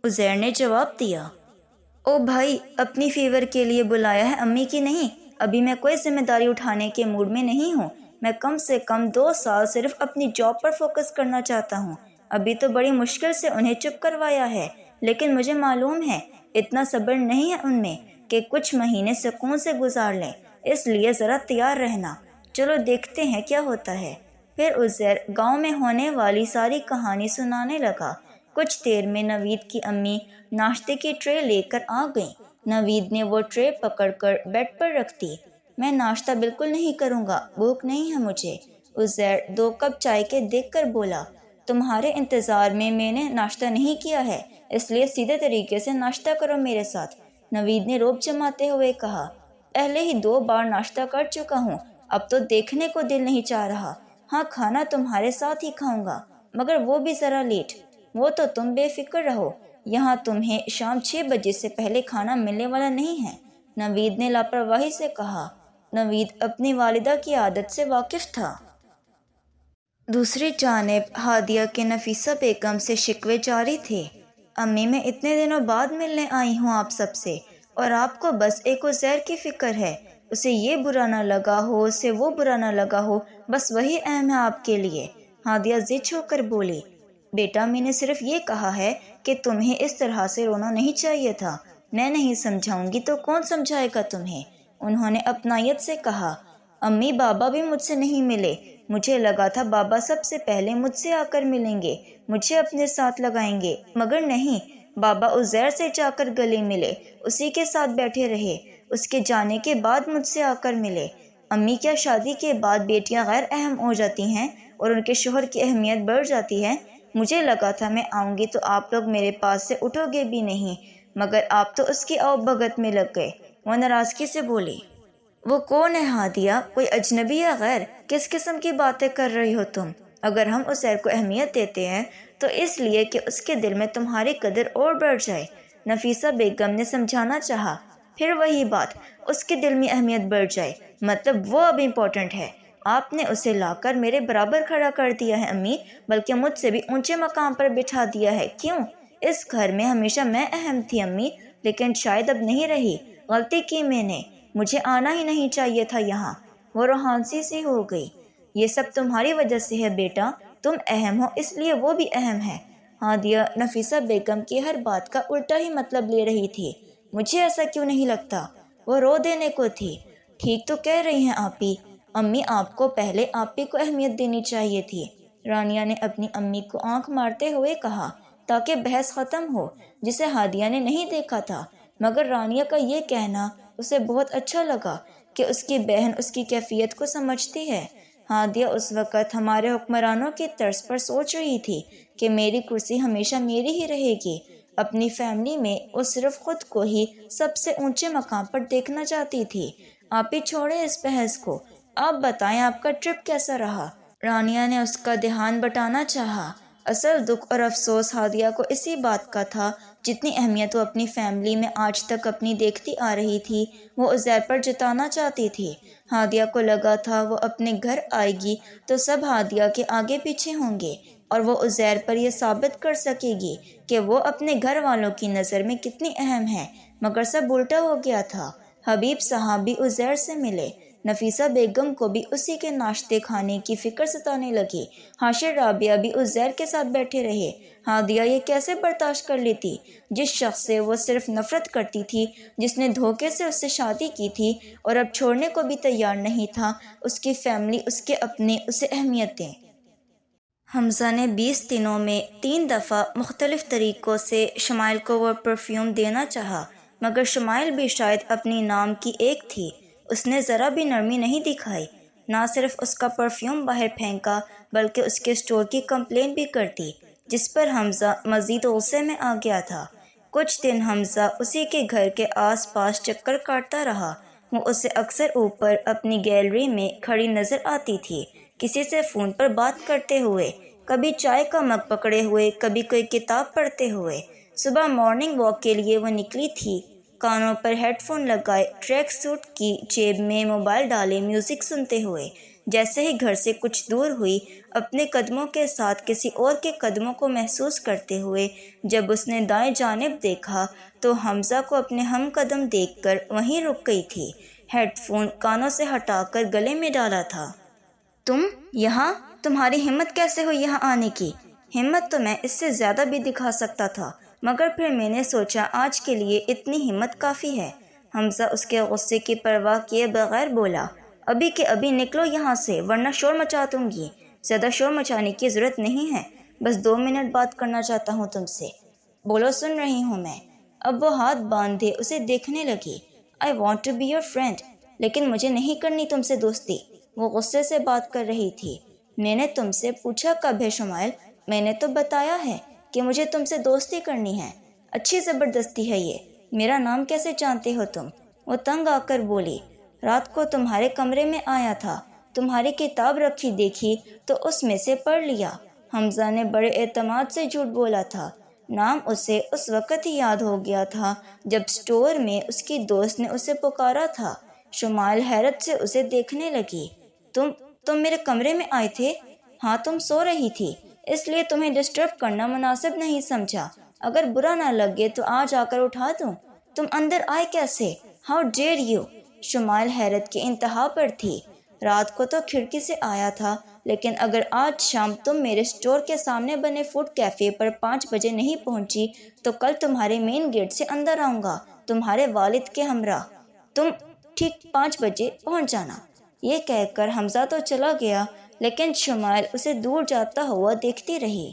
عزیر نے جواب دیا۔ او بھائی، اپنی فیور کے لیے بلایا ہے امی کی نہیں، ابھی میں کوئی ذمہ داری اٹھانے کے موڈ میں نہیں ہوں، میں کم سے کم 2 سال صرف اپنی جاب پر فوکس کرنا چاہتا ہوں۔ ابھی تو بڑی مشکل سے انہیں چپ کروایا ہے، لیکن مجھے معلوم ہے اتنا صبر نہیں ہے ان میں کہ کچھ مہینے سکون سے گزار لیں، اس لیے ذرا تیار رہنا، چلو دیکھتے ہیں کیا ہوتا ہے۔ پھر عزیر گاؤں میں ہونے والی ساری کہانی سنانے لگا۔ کچھ دیر میں نوید کی امی ناشتے کی ٹرے لے کر آ گئیں۔ نوید نے وہ ٹرے پکڑ کر بیڈ پر رکھ دی۔ میں ناشتہ بالکل نہیں کروں گا، بھوک نہیں ہے مجھے، عزیر 2 کپ چائے کے دیکھ کر بولا۔ تمہارے انتظار میں نے ناشتہ نہیں کیا ہے، اس لیے سیدھے طریقے سے ناشتہ کرو میرے ساتھ، نوید نے روب جماتے ہوئے کہا۔ پہلے ہی 2 بار ناشتہ کر چکا ہوں، اب تو دیکھنے کو دل نہیں چاہ رہا، ہاں کھانا تمہارے ساتھ ہی کھاؤں گا، مگر وہ بھی ذرا لیٹ۔ وہ تو تم بے فکر رہو، یہاں تمہیں شام 6 بجے سے پہلے کھانا ملنے والا نہیں ہے، نوید نے لاپرواہی سے کہا۔ نوید اپنی والدہ کی عادت سے واقف تھا۔ دوسری جانب ہادیہ کے نفیسہ بیگم سے شکوے جاری تھے۔ امی میں اتنے دنوں بعد ملنے آئی ہوں آپ سب سے، اور آپ کو بس ایک عزیر کی فکر ہے، اسے یہ برا نہ لگا ہو، اسے وہ برا نہ لگا ہو، بس وہی اہم ہے آپ کے لیے۔ ہادیہ ضد ہو کر بولی، بیٹا میں نے صرف یہ کہا ہے کہ تمہیں اس طرح سے رونا نہیں چاہیے تھا، میں نہیں سمجھاؤں گی تو کون سمجھائے گا تمہیں؟ انہوں نے اپنائیت سے کہا۔ امی بابا بھی مجھ سے نہیں ملے، مجھے لگا تھا بابا سب سے پہلے مجھ سے آ کر ملیں گے، مجھے اپنے ساتھ لگائیں گے، مگر نہیں، بابا عزیر سے جا کر گلے ملے، اسی کے ساتھ بیٹھے رہے، اس کے جانے کے بعد مجھ سے آ کر ملے۔ امی کیا شادی کے بعد بیٹیاں غیر اہم ہو جاتی ہیں اور ان کے شوہر کی اہمیت بڑھ جاتی ہے؟ مجھے لگا تھا میں آؤں گی تو آپ لوگ میرے پاس سے اٹھو گے بھی نہیں، مگر آپ تو اس کی آؤ بھگت میں لگ گئے۔ وہ ناراضگی سے بولی۔ وہ کون ہے ہادیہ؟ کوئی اجنبی یا غیر؟ کس قسم کی باتیں کر رہی ہو تم؟ اگر ہم عزیر کو اہمیت دیتے ہیں تو اس لیے کہ اس کے دل میں تمہاری قدر اور بڑھ جائے، نفیسہ بیگم نے سمجھانا چاہا۔ پھر وہی بات، اس کے دل میں اہمیت بڑھ جائے مطلب وہ اب امپورٹنٹ ہے؟ آپ نے اسے لا کر میرے برابر کھڑا کر دیا ہے امی، بلکہ مجھ سے بھی اونچے مقام پر بٹھا دیا ہے۔ کیوں؟ اس گھر میں ہمیشہ میں اہم تھی امی، لیکن شاید اب نہیں رہی، غلطی کی میں نے، مجھے آنا ہی نہیں چاہیے تھا یہاں۔ وہ روحانسی سی ہو گئی۔ یہ سب تمہاری وجہ سے ہے بیٹا، تم اہم ہو اس لیے وہ بھی اہم ہے۔ ہادیہ نفیسہ بیگم کی ہر بات کا الٹا ہی مطلب لے رہی تھی۔ مجھے ایسا کیوں نہیں لگتا؟ وہ رو دینے کو تھی۔ ٹھیک تو کہہ رہی ہیں آپی، امی آپ کو پہلے آپی کو اہمیت دینی چاہیے تھی، رانیہ نے اپنی امی کو آنکھ مارتے ہوئے کہا تاکہ بحث ختم ہو، جسے ہادیہ نے نہیں دیکھا تھا، مگر رانیہ کا یہ کہنا اسے بہت اچھا لگا کہ اس کی بہن اس کی کیفیت کو سمجھتی ہے۔ ہادیہ اس وقت ہمارے حکمرانوں کی طرز پر سوچ رہی تھی کہ میری کرسی ہمیشہ میری ہی رہے گی۔ اپنی فیملی میں وہ صرف خود کو ہی سب سے اونچے مقام پر دیکھنا چاہتی تھی۔ آپ ہی چھوڑیں اس بحث کو، آپ بتائیں آپ کا ٹرپ کیسا رہا؟ رانیہ نے اس کا دھیان بٹانا چاہا۔ اصل دکھ اور افسوس ہادیہ کو اسی بات کا تھا، جتنی اہمیت وہ اپنی فیملی میں آج تک اپنی دیکھتی آ رہی تھی وہ عزیر پر جتانا چاہتی تھی۔ ہادیہ کو لگا تھا وہ اپنے گھر آئے گی تو سب ہادیہ کے آگے پیچھے ہوں گے اور وہ عزیر پر یہ ثابت کر سکے گی کہ وہ اپنے گھر والوں کی نظر میں کتنی اہم ہے، مگر سب الٹا ہو گیا تھا۔ حبیب صاحب بھی عزیر سے ملے، نفیسہ بیگم کو بھی اسی کے ناشتے کھانے کی فکر ستانے لگی، حاشر رابعہ بھی عزیر کے ساتھ بیٹھے رہے۔ ہادیہ یہ کیسے برداشت کر لیتی؟ جس شخص سے وہ صرف نفرت کرتی تھی، جس نے دھوکے سے اس سے شادی کی تھی اور اب چھوڑنے کو بھی تیار نہیں تھا، اس کی فیملی، اس کے اپنے اسے اہمیت دیں۔ حمزہ نے 20 دنوں میں 3 دفعہ مختلف طریقوں سے شمائل کو وہ پرفیوم دینا چاہا، مگر شمائل بھی شاید اپنی نام کی ایک تھی، اس نے ذرا بھی نرمی نہیں دکھائی، نہ صرف اس کا پرفیوم باہر پھینکا بلکہ اس کے اسٹور کی کمپلین بھی کر دی، جس پر حمزہ مزید غصے میں آ گیا تھا۔ کچھ دن حمزہ اسی کے گھر کے آس پاس چکر کاٹتا رہا، وہ اسے اکثر اوپر اپنی گیلری میں کھڑی نظر آتی تھی، کسی سے فون پر بات کرتے ہوئے، کبھی چائے کا مگ پکڑے ہوئے، کبھی کوئی کتاب پڑھتے ہوئے۔ صبح مارننگ واک کے لیے وہ نکلی تھی، کانوں پر ہیڈ فون لگائے، ٹریک سوٹ کی جیب میں موبائل ڈالے، میوزک سنتے ہوئے۔ جیسے ہی گھر سے کچھ دور ہوئی، اپنے قدموں کے ساتھ کسی اور کے قدموں کو محسوس کرتے ہوئے جب اس نے دائیں جانب دیکھا تو حمزہ کو اپنے ہم قدم دیکھ کر وہیں رک گئی تھی، ہیڈ فون کانوں سے ہٹا کر گلے میں ڈالا تھا۔ تم یہاں؟ تمہاری ہمت کیسے ہوئی یہاں آنے کی؟ ہمت تو میں اس سے زیادہ بھی دکھا سکتا تھا، مگر پھر میں نے سوچا آج کے لیے اتنی ہمت کافی ہے۔ حمزہ اس کے غصے کی پرواہ کیے بغیر بولا، ابھی کے ابھی نکلو یہاں سے ورنہ شور مچا دوں گی۔ زیادہ شور مچانے کی ضرورت نہیں ہے، بس 2 منٹ بات کرنا چاہتا ہوں تم سے۔ بولو، سن رہی ہوں میں۔ اب وہ ہاتھ باندھے اسے دیکھنے لگی۔ I want to be your friend، لیکن مجھے نہیں کرنی تم سے دوستی۔ وہ غصے سے بات کر رہی تھی۔ میں نے تم سے پوچھا کب ہے شمائل؟ میں نے تو بتایا ہے کہ مجھے تم سے دوستی کرنی ہے۔ اچھی زبردستی ہے یہ۔ میرا نام کیسے جانتے ہو تم؟ وہ تنگ آ کر بولی، رات کو تمہارے کمرے میں آیا تھا تمہاری کتاب رکھی دیکھی تو اس میں سے پڑھ لیا۔ حمزہ نے بڑے اعتماد سے جھوٹ بولا تھا۔ نام اسے اس وقت ہی یاد ہو گیا تھا جب اسٹور میں اس کی دوست نے اسے پکارا تھا۔ شمائل حیرت سے اسے دیکھنے لگی۔ تم میرے کمرے میں آئے تھے؟ ہاں، تم سو رہی تھی، اس لیے تمہیں ڈسٹرب کرنا مناسب نہیں سمجھا۔ اگر برا نہ لگے تو آج آ کر اٹھا دوں۔ تم اندر آئے کیسے؟ How dare you! شمائل حیرت کی انتہا پر تھی۔ رات کو تو کھڑکی سے آیا تھا، لیکن اگر آج شام تم میرے اسٹور کے سامنے بنے فوڈ کیفے پر 5 بجے نہیں پہنچی تو کل تمہارے مین گیٹ سے اندر آؤں گا تمہارے والد کے ہمراہ۔ تم ٹھیک 5 بجے پہنچ جانا۔ یہ کہہ کر حمزہ تو چلا گیا، لیکن شمائل اسے دور جاتا ہوا دیکھتی رہی۔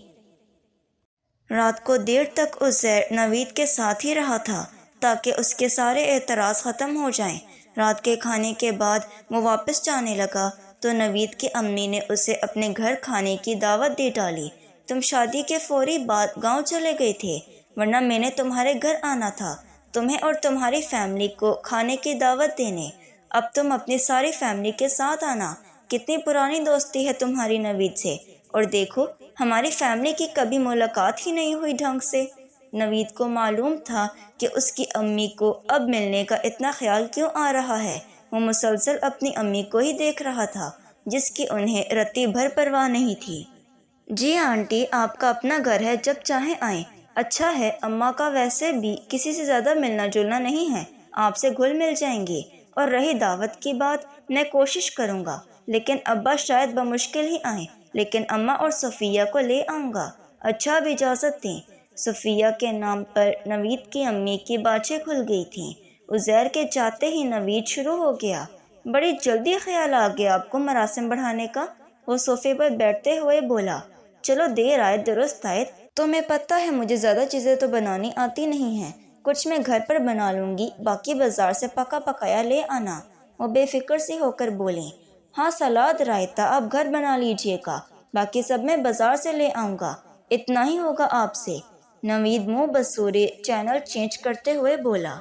رات کو دیر تک عزیر نوید کے ساتھ ہی رہا تھا تاکہ اس کے سارے اعتراض ختم ہو جائیں۔ رات کے کھانے کے بعد وہ واپس جانے لگا تو نوید کی امی نے اسے اپنے گھر کھانے کی دعوت دے ڈالی۔ تم شادی کے فوری بعد گاؤں چلے گئے تھے، ورنہ میں نے تمہارے گھر آنا تھا تمہیں اور تمہاری فیملی کو کھانے کی دعوت دینے۔ اب تم اپنی ساری فیملی کے ساتھ آنا۔ کتنی پرانی دوستی ہے تمہاری نوید سے، اور دیکھو ہماری فیملی کی کبھی ملاقات ہی نہیں ہوئی ڈھنگ سے۔ نوید کو معلوم تھا کہ اس کی امی کو اب ملنے کا اتنا خیال کیوں آ رہا ہے۔ وہ مسلسل اپنی امی کو ہی دیکھ رہا تھا جس کی انہیں رتی بھر پرواہ نہیں تھی۔ جی آنٹی، آپ کا اپنا گھر ہے، جب چاہیں آئیں۔ اچھا ہے، اماں کا ویسے بھی کسی سے زیادہ ملنا جلنا نہیں ہے، آپ سے گھل مل جائیں گے۔ اور رہی دعوت کی بات، میں کوشش کروں گا، لیکن ابا شاید بمشکل ہی آئیں، لیکن اماں اور صفیہ کو لے آؤں گا۔ اچھا، اب اجازت دیں۔ صفیہ کے نام پر نوید کی امی کی باتیں کھل گئی تھیں۔ عزیر کے جاتے ہی نوید شروع ہو گیا۔ بڑی جلدی خیال آ گیا آپ کو مراسم بڑھانے کا؟ وہ صوفے پر بیٹھتے ہوئے بولا۔ چلو، دیر آئے درست آئے۔ تمہیں پتہ ہے مجھے زیادہ چیزیں تو بنانی آتی نہیں ہیں، کچھ میں گھر پر بنا لوں گی، باقی بازار سے پکا پکایا لے آنا۔ وہ بے فکر سی ہو کر بولیں۔ ہاں، سلاد رائتا آپ گھر بنا لیجئے گا، باقی سب میں بازار سے لے آؤں گا، اتنا ہی ہوگا آپ سے۔ نوید منہ بسورے چینل چینج کرتے ہوئے بولا۔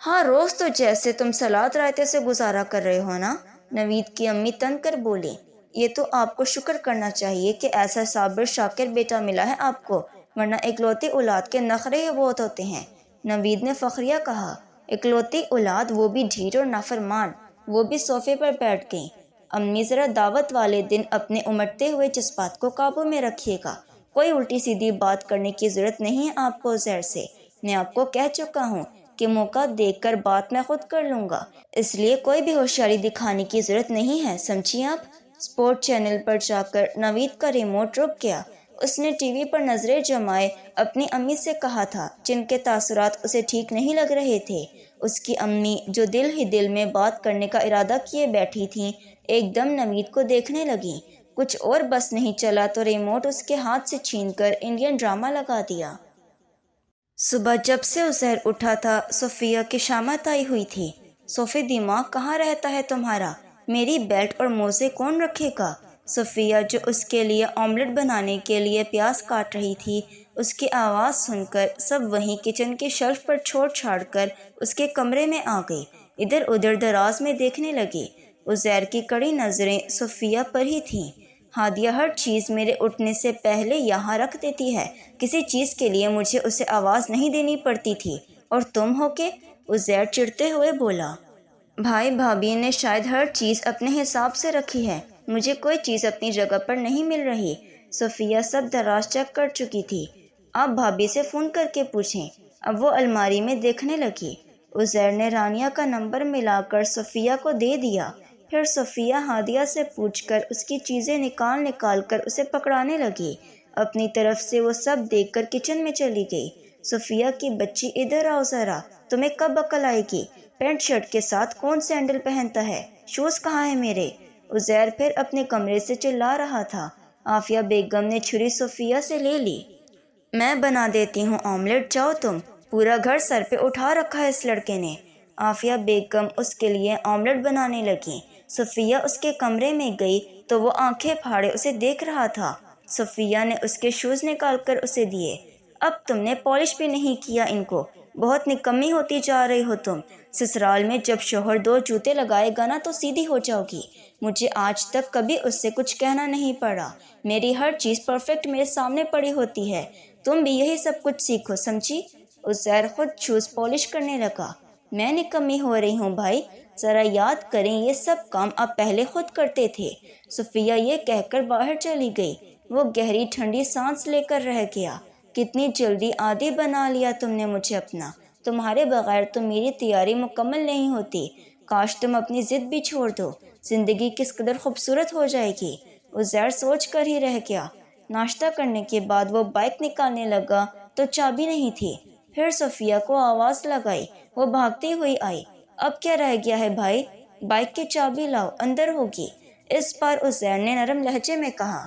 ہاں، روز تو جیسے تم سلاد رائتے سے گزارا کر رہے ہو نا؟ نوید کی امی تن کر بولی۔ یہ تو آپ کو شکر کرنا چاہیے کہ ایسا صابر شاکر بیٹا ملا ہے آپ کو، ورنہ اکلوتی اولاد کے نخرے ہی بہت ہوتے ہیں۔ نوید نے فخریہ کہا۔ اکلوتی اولاد، وہ بھی ڈھیٹ اور نافرمان۔ وہ بھی صوفے پر بیٹھ گئیں۔ امی، ذرا دعوت والے دن اپنے امٹتے ہوئے جذبات کو قابو میں رکھیے گا۔ کوئی الٹی سیدھی بات کرنے کی ضرورت نہیں ہے آپ کو عزیر سے۔ میں آپ کو کہہ چکا ہوں کہ موقع دیکھ کر بات میں خود کر لوں گا، اس لیے کوئی بھی ہوشیاری دکھانے کی ضرورت نہیں ہے، سمجھیے آپ؟ اسپورٹ چینل پر جا کر نوید کا ریموٹ رک گیا۔ اس نے ٹی وی پر نظریں جمائے اپنی امی سے کہا تھا، جن کے تاثرات اسے ٹھیک نہیں لگ رہے تھے۔ اس کی امی، جو دل ہی دل میں بات کرنے کا ارادہ کیے بیٹھی تھیں، ایک دم نوید کو دیکھنے لگیں۔ کچھ اور بس نہیں چلا تو ریموٹ اس کے ہاتھ سے چھین کر انڈین ڈرامہ لگا دیا۔ صبح جب سے عزیر اٹھا تھا، صفیہ کی شامت آئی ہوئی تھی۔ صوفی، دماغ کہاں رہتا ہے تمہارا؟ میری بیلٹ اور موزے کون رکھے گا؟ صفیہ، جو اس کے لیے آملیٹ بنانے کے لیے پیاز کاٹ رہی تھی، اس کی آواز سن کر سب وہیں کچن کے شیلف پر چھوڑ چھاڑ کر اس کے کمرے میں آ گئی۔ ادھر ادھر دراز میں دیکھنے لگی۔ عزیر کی کڑی نظریں صفیہ پر ہی تھیں۔ ہادیہ ہر چیز میرے اٹھنے سے پہلے یہاں رکھ دیتی ہے، کسی چیز کے لیے مجھے اسے آواز نہیں دینی پڑتی تھی، اور تم ہو کہ؟ عزیر چڑھتے ہوئے بولا۔ بھائی بھابھی نے شاید ہر چیز اپنے حساب سے رکھی ہے، مجھے کوئی چیز اپنی جگہ پر نہیں مل رہی۔ صفیہ سب دراز چیک کر چکی تھی۔ آپ بھابھی سے فون کر کے پوچھیں۔ اب وہ الماری میں دیکھنے لگی۔ عزیر نے رانیہ کا نمبر ملا کر صفیہ کو دے دیا۔ پھر صفیہ ہادیہ سے پوچھ کر اس کی چیزیں نکال کر اسے پکڑانے لگی۔ اپنی طرف سے وہ سب دیکھ کر کچن میں چلی گئی۔ صفیہ کی بچی، ادھر آؤ ذرا، تمہیں کب عقل آئے گی؟ پینٹ شرٹ کے ساتھ کون سینڈل پہنتا ہے؟ شوز کہاں ہیں میرے؟ عزیر پھر اپنے کمرے سے چلا رہا تھا۔ عافیہ بیگم نے چھری صفیہ سے لے لی۔ میں بنا دیتی ہوں آملیٹ، جاؤ تم، پورا گھر سر پہ اٹھا رکھا ہے اس لڑکے نے۔ عافیہ بیگم اس کے لیے آملیٹ بنانے لگیں۔ صفیہ اس کے کمرے میں گئی تو وہ آنکھیں پھاڑے اسے دیکھ رہا تھا۔ صفیہ نے اس کے شوز نکال کر اسے دیے۔ اب تم نے پالش بھی نہیں کیا ان کو، بہت نکمی ہوتی جا رہی ہو تم۔ سسرال میں جب شوہر 2 جوتے لگائے گا نا تو سیدھی ہو جاؤ گی۔ مجھے آج تک کبھی اس سے کچھ کہنا نہیں پڑا، میری ہر چیز پرفیکٹ میرے سامنے پڑی ہوتی ہے۔ تم بھی یہی سب کچھ سیکھو، سمجھی؟ عزیر خود شوز پالش کرنے لگا۔ میں نکمی ہو رہی ہوں بھائی؟ ذرا یاد کریں، یہ سب کام آپ پہلے خود کرتے تھے۔ صفیہ یہ کہہ کر باہر چلی گئی۔ وہ گہری ٹھنڈی سانس لے کر رہ گیا۔ کتنی جلدی عادی بنا لیا تم نے مجھے اپنا۔ تمہارے بغیر تو میری تیاری مکمل نہیں ہوتی۔ کاش تم اپنی ضد بھی چھوڑ دو، زندگی کس قدر خوبصورت ہو جائے گی۔ عزیر سوچ کر ہی رہ گیا۔ ناشتہ کرنے کے بعد وہ بائک نکالنے لگا تو چابی نہیں تھی۔ پھر صفیہ کو آواز لگائی، وہ بھاگتی ہوئی آئی۔ اب کیا رہ گیا ہے بھائی؟ بائک کی چابی لاؤ، اندر ہوگی۔ اس بار عزیر نے نرم لہجے میں کہا۔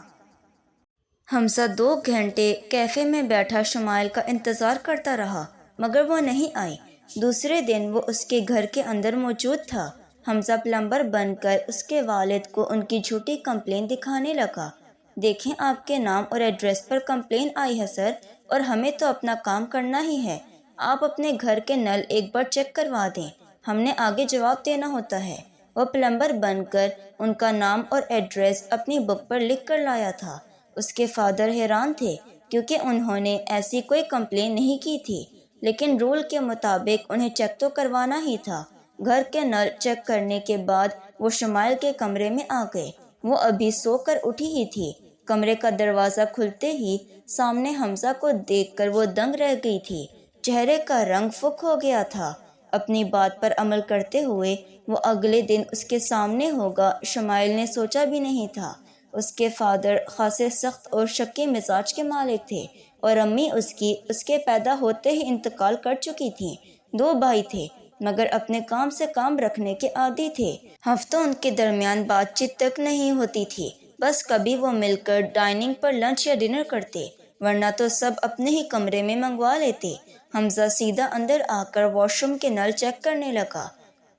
حمزہ 2 گھنٹے کیفے میں بیٹھا شمائل کا انتظار کرتا رہا، مگر وہ نہیں آئی۔ دوسرے دن وہ اس کے گھر کے اندر موجود تھا۔ حمزہ پلمبر بن کر اس کے والد کو ان کی جھوٹی کمپلین دکھانے لگا۔ دیکھیں، آپ کے نام اور ایڈریس پر کمپلین آئی ہے سر، اور ہمیں تو اپنا کام کرنا ہی ہے۔ آپ اپنے گھر کے نل ایک بار چیک کروا دیں، ہم نے آگے جواب دینا ہوتا ہے۔ وہ پلمبر بن کر ان کا نام اور ایڈریس اپنی بک پر لکھ کر لایا تھا۔ اس کے فادر حیران تھے کیونکہ انہوں نے ایسی کوئی کمپلین نہیں کی تھی، لیکن رول کے مطابق انہیں چیک تو کروانا ہی تھا۔ گھر کے نل چیک کرنے کے بعد وہ شمائل کے کمرے میں آ گئے۔ وہ ابھی سو کر اٹھی ہی تھی۔ کمرے کا دروازہ کھلتے ہی سامنے حمزہ کو دیکھ کر وہ دنگ رہ گئی تھی۔ چہرے کا رنگ فک ہو گیا تھا۔ اپنی بات پر عمل کرتے ہوئے وہ اگلے دن اس کے سامنے ہوگا، شمائل نے سوچا بھی نہیں تھا۔ اس کے فادر خاصے سخت اور شکی مزاج کے مالک تھے، اور امی اس کے پیدا ہوتے ہی انتقال کر چکی تھیں۔ 2 بھائی تھے، مگر اپنے کام سے کام رکھنے کے عادی تھے۔ ہفتوں ان کے درمیان بات چیت تک نہیں ہوتی تھی، بس کبھی وہ مل کر ڈائننگ پر لنچ یا ڈنر کرتے، ورنہ تو سب اپنے ہی کمرے میں منگوا لیتے۔ حمزہ سیدھا اندر آ کر واش روم کے نل چیک کرنے لگا۔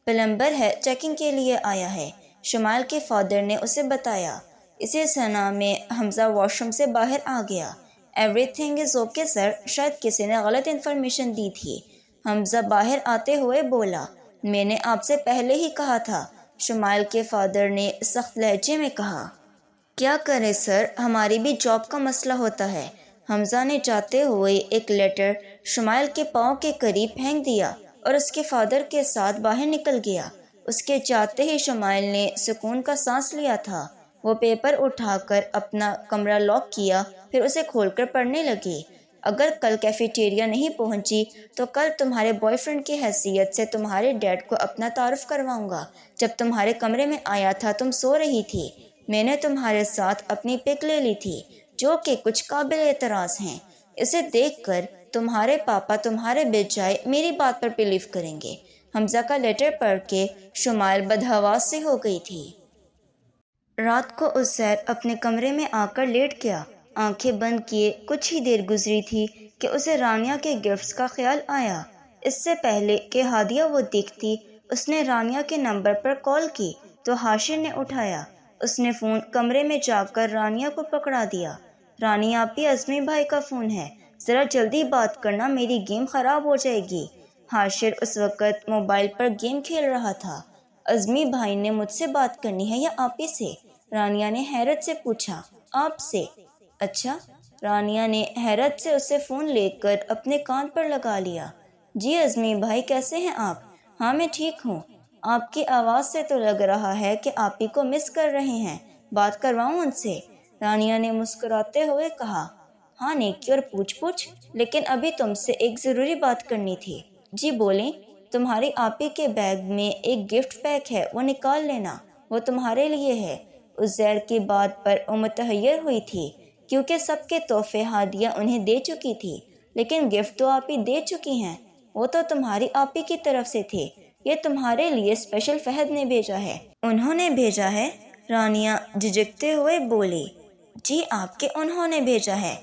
پلمبر ہے، چیکنگ کے لیے آیا ہے، شمائل کے فادر نے اسے بتایا۔ اسی ثنا میں حمزہ واش روم سے باہر آ گیا۔ Every thing is okay sir, شاید کسی نے غلط انفارمیشن دی تھی۔ حمزہ باہر آتے ہوئے بولا۔ میں نے آپ سے پہلے ہی کہا تھا، شمائل کے فادر نے سخت لہجے میں کہا۔ کیا کرے سر، ہماری بھی جاب کا مسئلہ ہوتا ہے۔ حمزہ نے جاتے ہوئے ایک لیٹر شمائل کے پاؤں کے قریب پھینک دیا اور اس کے فادر کے ساتھ باہر نکل گیا۔ اس کے جاتے ہی شمائل نے سکون کا سانس لیا تھا۔ وہ پیپر اٹھا کر اپنا کمرہ لاک کیا، پھر اسے کھول کر پڑھنے لگی۔ اگر کل کیفیٹیریا نہیں پہنچی تو کل تمہارے بوائے فرینڈ کی حیثیت سے تمہارے ڈیڈ کو اپنا تعارف کرواؤں گا۔ جب تمہارے کمرے میں آیا تھا تم سو رہی تھی، میں نے تمہارے ساتھ اپنی پک لے لی تھی، جو کہ کچھ قابل اعتراض ہیں۔ اسے دیکھ کر تمہارے پاپا تمہارے بجائے میری بات پر بلیو کریں گے۔ حمزہ کا لیٹر پڑھ کے شمائل بدحواس سے ہو گئی تھی۔ رات کو عزیر اپنے کمرے میں آ کر لیٹ گیا۔ آنکھیں بند کیے کچھ ہی دیر گزری تھی کہ اسے رانیہ کے گفٹس کا خیال آیا۔ اس سے پہلے کہ ہادیہ وہ دیکھتی، اس نے رانیہ کے نمبر پر کال کی تو حاشر نے اٹھایا۔ اس نے فون کمرے میں جا کر رانیہ کو پکڑا دیا۔ رانی آپی، ازمی بھائی کا فون ہے، ذرا جلدی بات کرنا، میری گیم خراب ہو جائے گی۔ حاشر اس وقت موبائل پر گیم کھیل رہا تھا۔ ازمی بھائی نے مجھ سے بات کرنی ہے یا آپی سے؟ رانیہ نے حیرت سے پوچھا۔ آپ سے؟ اچھا۔ رانیہ نے حیرت سے اسے فون لے کر اپنے کان پر لگا لیا۔ جی ازمی بھائی، کیسے ہیں آپ؟ ہاں میں ٹھیک ہوں۔ آپ کی آواز سے تو لگ رہا ہے کہ آپی کو مس کر رہے ہیں، بات کرواؤں ان سے؟ رانیہ نے مسکراتے ہوئے کہا۔ ہاں نیکی اور پوچھ لیکن ابھی تم سے ایک ضروری بات کرنی تھی۔ جی بولیں۔ تمہاری آپی کے بیگ میں ایک گفٹ پیک ہے، وہ نکال لینا، وہ تمہارے لیے ہے۔ عزیر کی بات پر وہ متحیر ہوئی تھی کیونکہ سب کے تحفے ہادیہ انہیں دے چکی تھی، لیکن گفٹ تو آپی دے چکی ہیں، وہ تو تمہاری آپی کی طرف سے تھے، یہ تمہارے لیے اسپیشل فہد نے بھیجا ہے۔ انہوں نے بھیجا ہے؟ رانیہ جھجکتے ہوئے بولی۔ جی آپ کے انہوں نے بھیجا ہے۔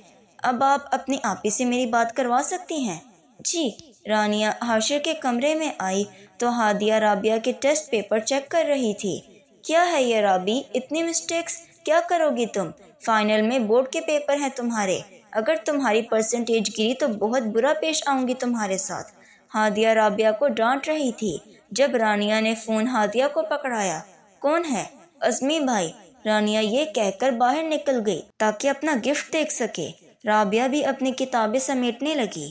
اب آپ اپنی آپی سے میری بات کروا سکتی ہیں؟ جی۔ رانیہ حاشر کے کمرے میں آئی تو ہادیہ رابعہ کے ٹیسٹ پیپر چیک کر رہی تھی۔ کیا ہے یہ رابی، اتنی مسٹیکس کیا کرو گی تم؟ فائنل میں بورڈ کے پیپر ہیں تمہارے، اگر تمہاری پرسنٹیج گری تو بہت برا پیش آؤں گی تمہارے ساتھ۔ ہادیہ رابعہ کو ڈانٹ رہی تھی جب رانیہ نے فون ہادیہ کو پکڑایا۔ کون ہے؟ عزمی بھائی، رانیہ یہ کہہ کر باہر نکل گئی تاکہ اپنا گفٹ دیکھ سکے۔ رابعہ بھی اپنی کتابیں سمیٹنے لگی۔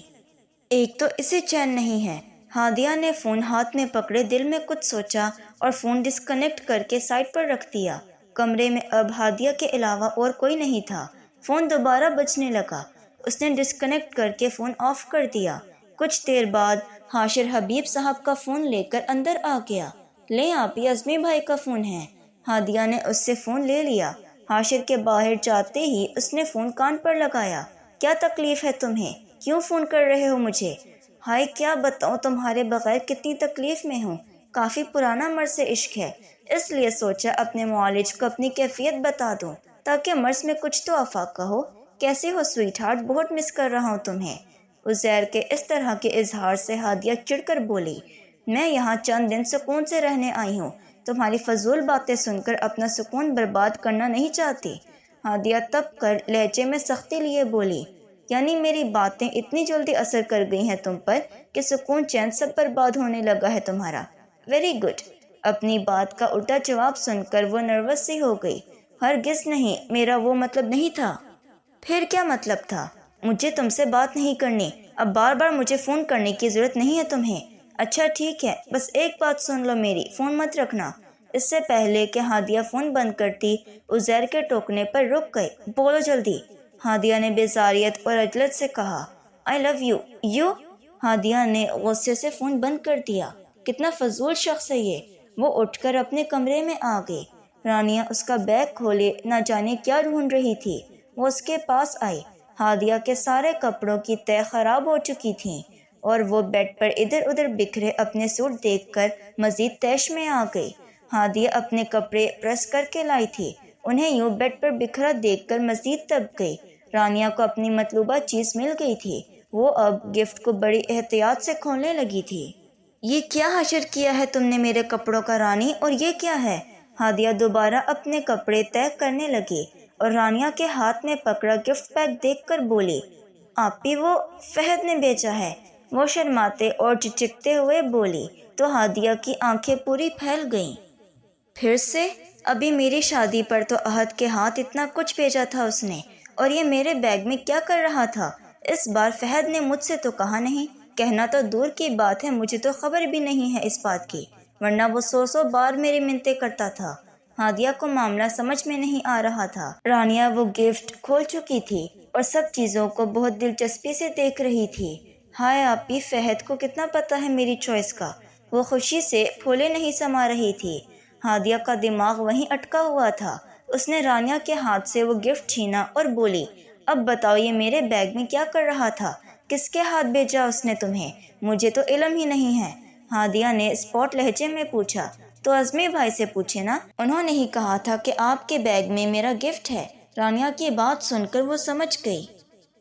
ایک تو اسے چین نہیں ہے۔ ہادیہ نے فون ہاتھ میں پکڑے دل میں کچھ سوچا اور فون ڈسکنیکٹ کر کے سائڈ پر رکھ دیا۔ کمرے میں اب ہادیہ کے علاوہ اور کوئی نہیں تھا۔ فون دوبارہ بجنے لگا۔ اس نے ڈسکنیکٹ کر کے فون آف کر دیا۔ کچھ دیر بعد حاشر حبیب صاحب کا فون لے کر اندر آ گیا۔ لیں آپ، یہ عزمی بھائی کا فون ہے۔ ہادیہ نے اس سے فون لے لیا۔ حاشر کے باہر جاتے ہی اس نے فون کان پر لگایا۔ کیا تکلیف ہے تمہیں؟ کیوں فون کر رہے ہو مجھے؟ ہائے کیا بتاؤں تمہارے بغیر کتنی تکلیف میں ہوں۔ کافی پرانا مرض سے عشق ہے، اس لیے سوچا اپنے معالج کو اپنی کیفیت بتا دوں تاکہ مرض میں کچھ تو افاقہ ہو۔ کیسے ہو سویٹ ہارٹ؟ بہت مس کر رہا ہوں تمہیں۔ عزیر کے اس طرح کے اظہار سے ہادیہ چڑھ کر بولی، میں یہاں چند دن سکون سے رہنے آئی ہوں، تمہاری فضول باتیں سن کر اپنا سکون برباد کرنا نہیں چاہتی۔ ہادیہ تپ کر لہجے میں سختی لیے بولی، یعنی میری باتیں اتنی جلدی اثر کر گئی ہیں تم پر کہ سکون چین سب برباد ہونے لگا ہے تمہارا؟ Very good. اپنی بات کا الٹا جواب سن کر وہ نروس سی ہو گئی۔ ہرگز نہیں، میرا وہ مطلب نہیں تھا۔ پھر کیا مطلب تھا؟ مجھے تم سے بات نہیں کرنی، اب بار بار مجھے فون کرنے کی ضرورت نہیں ہے تمہیں۔ اچھا ٹھیک ہے، بس ایک بات سن لو میری، فون مت رکھنا۔ اس سے پہلے کہ ہادیہ فون بند کرتی، عزیر کے ٹوکنے پر رک گئے۔ بولو جلدی، ہادیہ نے بیزاریت اور عجلت سے کہا۔ آئی لو یو۔ یو؟ ہادیہ نے غصے سے فون بند کر دیا۔ کتنا فضول شخص ہے یہ۔ وہ اٹھ کر اپنے کمرے میں آ گئی۔ رانیہ اس کا بیگ کھولے نہ جانے کیا ڈھونڈ رہی تھی۔ وہ اس کے پاس آئی۔ ہادیہ کے سارے کپڑوں کی تہہ خراب ہو چکی تھیں اور وہ بیڈ پر ادھر ادھر بکھرے اپنے سوٹ دیکھ کر مزید طیش میں آ گئی۔ ہادیہ اپنے کپڑے پریس کر کے لائی تھی، انہیں یوں بیڈ پر بکھرا دیکھ کر مزید تپ گئی۔ رانیہ کو اپنی مطلوبہ چیز مل گئی تھی۔ وہ اب گفٹ کو بڑی احتیاط سے کھولنے لگی تھی۔ یہ کیا حشر کیا ہے تم نے میرے کپڑوں کا رانی، اور یہ کیا ہے؟ ہادیہ دوبارہ اپنے کپڑے طے کرنے لگی اور رانیہ کے ہاتھ میں پکڑا گفٹ پیک دیکھ کر بولی، آپی وہ فہد نے بھیجا ہے۔ وہ شرماتے اور چچکتے ہوئے بولی تو ہادیہ کی آنکھیں پوری پھیل گئیں۔ پھر سے؟ ابھی میری شادی پر تو عہد کے ہاتھ اتنا کچھ بھیجا تھا اس نے، اور یہ میرے بیگ میں کیا کر رہا تھا؟ اس بار فہد نے مجھ سے تو کہا نہیں، کہنا تو دور کی بات ہے مجھے تو خبر بھی نہیں ہے اس بات کی، ورنہ وہ 100 بار میری منتیں کرتا تھا۔ ہادیہ کو معاملہ سمجھ میں نہیں آ رہا تھا۔ رانیہ وہ گفٹ کھول چکی تھی اور سب چیزوں کو بہت دلچسپی سے دیکھ رہی تھی۔ ہائے آپی، فہد کو کتنا پتہ ہے میری چوائس کا۔ وہ خوشی سے پھولے نہیں سما رہی تھی۔ ہادیہ کا دماغ وہیں اٹکا ہوا تھا۔ اس نے رانیہ کے ہاتھ سے وہ گفٹ چھینا اور بولی، اب بتاؤ یہ میرے بیگ میں کیا کر رہا تھا؟ کس کے ہاتھ بھیجا اس نے تمہیں؟ مجھے تو علم ہی نہیں ہے۔ ہادیہ نے اسپاٹ لہجے میں پوچھا۔ تو عزمی بھائی سے پوچھے نا، انہوں نے ہی کہا تھا کہ آپ کے بیگ میں میرا گفٹ ہے۔ رانیہ کی بات سن کر وہ سمجھ گئی۔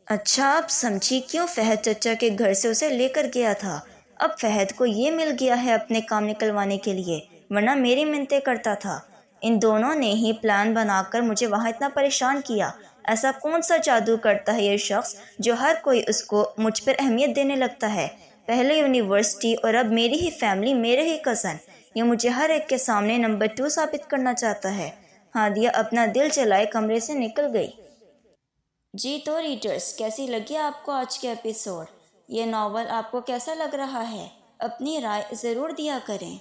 اچھا اب سمجھی کیوں فہد چچا کے گھر سے اسے لے کر گیا تھا۔ اب فہد کو یہ مل گیا ہے اپنے کام نکلوانے کے لیے، ورنہ میری منتیں کرتا تھا۔ ان دونوں نے ہی پلان بنا کر مجھے وہاں اتنا پریشان کیا۔ ایسا کون سا جادو کرتا ہے یہ شخص جو ہر کوئی اس کو مجھ پر اہمیت دینے لگتا ہے؟ پہلے یونیورسٹی اور اب میری ہی فیملی، میرے ہی کزن، یہ مجھے ہر ایک کے سامنے نمبر 2 ثابت کرنا چاہتا ہے۔ ہادیہ اپنا دل چلائے کمرے سے نکل گئی۔ جی تو ریڈرز، کیسی لگی آپ کو آج کے ایپیسوڈ؟ یہ ناول آپ کو کیسا لگ رہا ہے؟ اپنی رائے ضرور دیا کریں۔